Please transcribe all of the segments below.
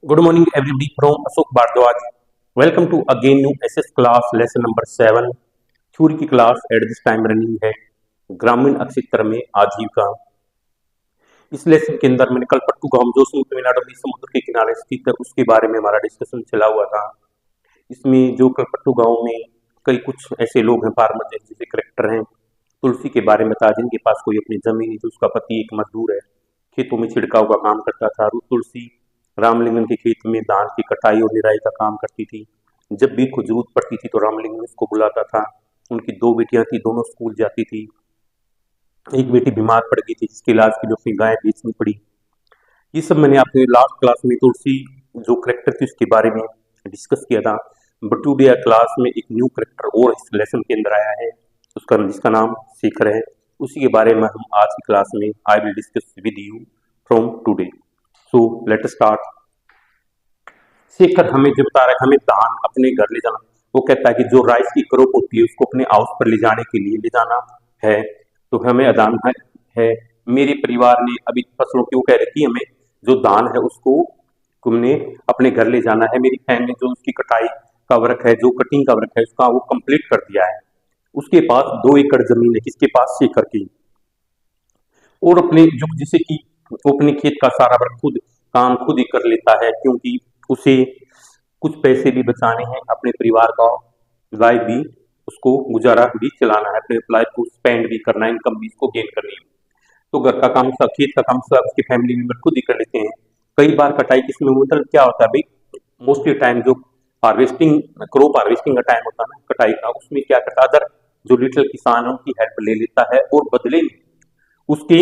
Good morning, everybody. From Ashok Bhardwaj. Welcome to again new SS class lesson number 7. Theory की class at this time running है ग्रामीण क्षेत्र में आजीविका। इस लेसन के अंदर मैंने कलपट्टू गांव जो तमिलनाडु में समुद्र के किनारे स्थित है उसके बारे में हमारा डिस्कशन चला हुआ था। इसमें जो कलपट्टू गांव में कई कुछ ऐसे लोग हैं फार्मर जैसे करेक्टर हैं। तुलसी के बारे में था जिनके पास कोई अपनी जमीन नहीं थी, उसका पति एक मजदूर है, खेतों में छिड़काव का काम करता था। तुलसी रामलिंगन के खेत में धान की कटाई और निराई का काम करती थी। जब भी कुछ जरूरत पड़ती थी तो रामलिंगन उसको बुलाता था। उनकी दो बेटियां थी, दोनों स्कूल जाती थी। एक बेटी बीमार पड़ गई थी जिसके इलाज के लिए अपनी गाय बेचनी पड़ी। ये सब मैंने आपने लास्ट क्लास में तुलसी जो करेक्टर थी उसके बारे में डिस्कस किया था। बट टुडे क्लास में एक न्यू करेक्टर और इस लेसन के अंदर आया है उसका जिसका नाम शेखर है। उसी के बारे में हम आज की क्लास में I will discuss with you from today. So let start. Shekhar हमें जो बता रहा है हमें धान अपने घर ले जाना। वो कहता है कि जो राइस की क्रॉप होती है उसको अपने हाउस पर ले जाने के लिए ले जाना है तो हमें धान है। मेरे परिवार ने अभी फसलों की वो कह रही थी हमें जो धान है उसको हमने अपने घर ले जाना है। मेरी बहन ने जो उसकी कटाई का वर्क है, जो कटिंग का वर्क है उसका वो कंप्लीट कर दिया है। उसके पास 2 एकड़ जमीन है, किसके पास? शेखर की। और अपने जो जिसे कि वो अपने खेत का सारा वर्क खुद ही कर लेता है क्योंकि उसे कुछ पैसे भी बचाने हैं, अपने परिवार का लाइफ भी उसको गुजारा भी चलाना है, अपने लाइफ को स्पेंड भी करना है, इनकम भी इसको गेन करनी है। तो घर का काम सब, खेत का काम सब उसके फैमिली मेंबर खुद ही कर लेते हैं। कई बार कटाई किसमें मतलब क्या होता है भाई, मोस्टली टाइम जो हार्वेस्टिंग क्रॉप हार्वेस्टिंग का टाइम होता है ना कटाई का, उसमें क्या करता है अदर जो लिटिल किसान है उनकी हेल्प ले लेता है और बदले में उसके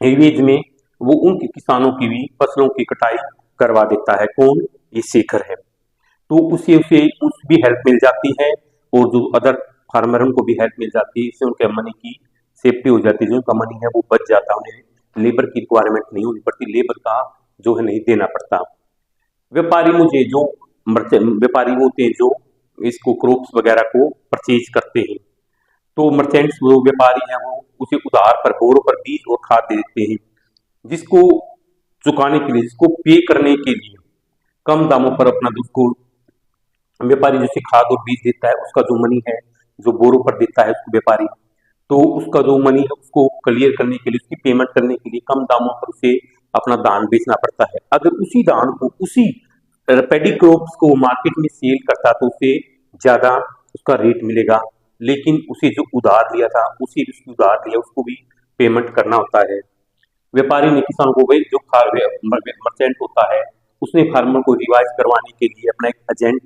एवरेज में वो उन किसानों की भी फसलों की कटाई करवा देता है। कौन? ये शेखर है। तो उसे उसे उस भी हेल्प मिल जाती है और जो अदर फार्मर उनको भी हेल्प मिल जाती है। इससे उनके मनी की सेफ्टी हो जाती है, जो उनका मनी है वो बच जाता है, उन्हें लेबर की रिक्वायरमेंट नहीं होनी पड़ती, लेबर का जो है नहीं देना पड़ता। व्यापारी मुझे जो व्यापारी होते हैं जो इसको क्रॉप्स वगैरह को परचेज करते हैं, तो मर्चेंट्स वो व्यापारी हैं वो उसे उधार पर बोरों पर बीज और खाद दे देते हैं, जिसको चुकाने के लिए, जिसको पे करने के लिए कम दामों पर अपना उसको व्यापारी जैसे खाद और बीज देता है उसका जो मनी है जो बोरों पर देता है उसको व्यापारी, तो उसका जो मनी है उसको क्लियर करने के लिए, उसकी पेमेंट करने के लिए कम दामों पर उसे अपना धान बेचना पड़ता है। अगर उसी धान को उसी पेडी क्रॉप्स को मार्केट में सेल करता तो उसे ज्यादा उसका रेट मिलेगा, लेकिन उसे जो उधार लिया था उसी उसकी उधार लिया उसको भी पेमेंट करना होता है। व्यापारी ने किसान को भाई जो मर्चेंट होता है उसने फार्मर को रिवाइज करवाने के लिए अपना एक एजेंट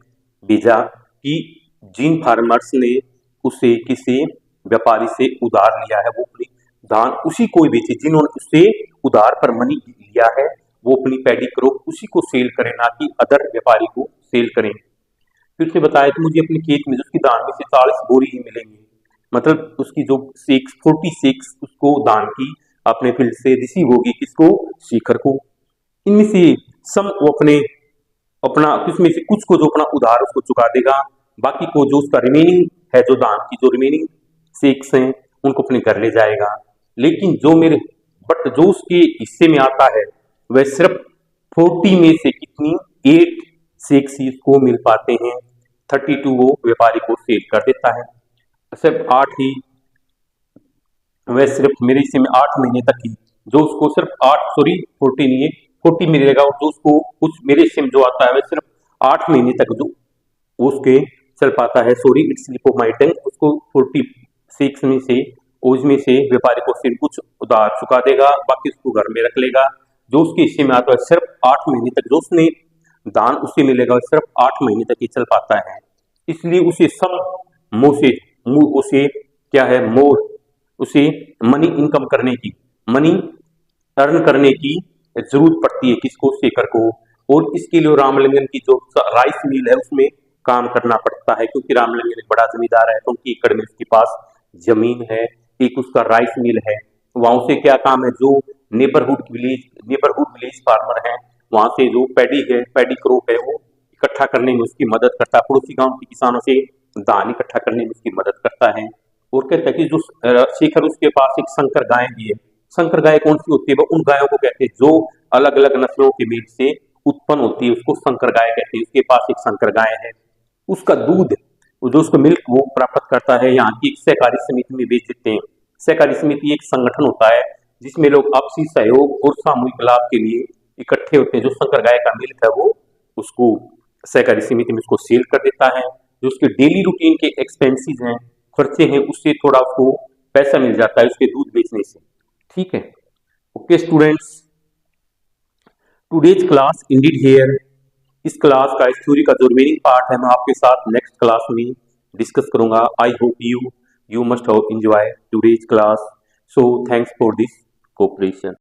भेजा कि जिन फार्मर्स ने उसे किसी व्यापारी से उधार लिया है वो अपनी धान उसी को ही बेचे, जिन्होंने उससे उधार पर मनी लिया है वो अपनी पैडी क्रॉप उसी को सेल करें, ना कि अदर व्यापारी को सेल करें। फिर से बताया कि मुझे अपने खेत में उसकी धान में से 40 बोरी ही मिलेंगी, मतलब उसकी जो 46 उसको धान की अपने फील्ड से रिसीव होगी, किसको? शेखर को। इनमें से सम वो अपने अपना उसमें से कुछ को जो अपना उधार उसको चुका देगा, बाकी को जो उसका रिमेनिंग है जो धान की जो रिमेनिंग सेक्स हैं उनको अपने घर ले जाएगा। लेकिन जो मेरे बट जो उसके हिस्से में आता है वह सिर्फ 40 में से कितनी 8 सेक्स ही उसको मिल पाते हैं, 32 वो व्यापारी को सेल कर देता है। सिर्फ 8 ही, वह सिर्फ मेरे हिस्से में 8 महीने तक ही जो उसको सिर्फ 40 नहीं है 40 मिलेगा, और जो उसको कुछ मेरे हिस्से में जो आता है वह सिर्फ 8 महीने तक जो उसके चल पाता है। Sorry it's slip of my टंग, उसको 46 में से उसमें से व्यापारी को सिर्फ कुछ उधार चुका देगा, बाकी उसको घर में रख लेगा। जो उसके हिस्से में आता है सिर्फ 8 महीने तक जो उसने दान उससे मिलेगा सिर्फ 8 महीने तक ही चल पाता है। इसलिए उसे सम मोसे उसे क्या है मोर उसे मनी इनकम करने की, मनी अर्न करने की जरूरत पड़ती है, किसको? शेखर को। और इसके लिए रामलिंगन की जो राइस मिल है उसमें काम करना पड़ता है, क्योंकि रामलिंगन एक बड़ा जमींदार है, 20 एकड़ में उसके पास जमीन है, एक उसका राइस मिल है। वहां से क्या काम है, जो नेबरहुड विलेज फार्मर है वहां से जो पैडी क्रॉप है वो इकट्ठा करने में उसकी मदद करता है, पड़ोसी गांव के किसानों से धान इकट्ठा करने में उसकी मदद करता है। और कहता है कि जो शेखर उसके पास एक संकर गाय भी है। संकर गाय कौन सी होती है? वो उन गायों को कहते हैं जो अलग अलग नस्लों के बीच से उत्पन्न होती है उसको संकर गाय कहते हैं। उसके पास एक संकर गाय है, उसका दूध जो उसको मिल्क वो प्राप्त करता है, यहाँ की एक सहकारी समिति में बेच देते हैं। सहकारी समिति एक संगठन होता है जिसमें लोग आपसी सहयोग और सामूहिक लाभ के लिए इकट्ठे होते हैं। जो संकर गाय का मिल्क है वो उसको सहकारी समिति में उसको सेल कर देता है। जो उसके डेली रूटीन के एक्सपेंसेस हैं, खर्चे हैं, उससे थोड़ा उसको पैसा मिल जाता है उसके दूध बेचने से। ठीक है, okay students, today's class Indeed here. इस क्लास का, इस थ्योरी का जो रिमेनिंग पार्ट है मैं आपके साथ नेक्स्ट क्लास में डिस्कस करूंगा। I hope you must have enjoy today's class. So thanks for this cooperation.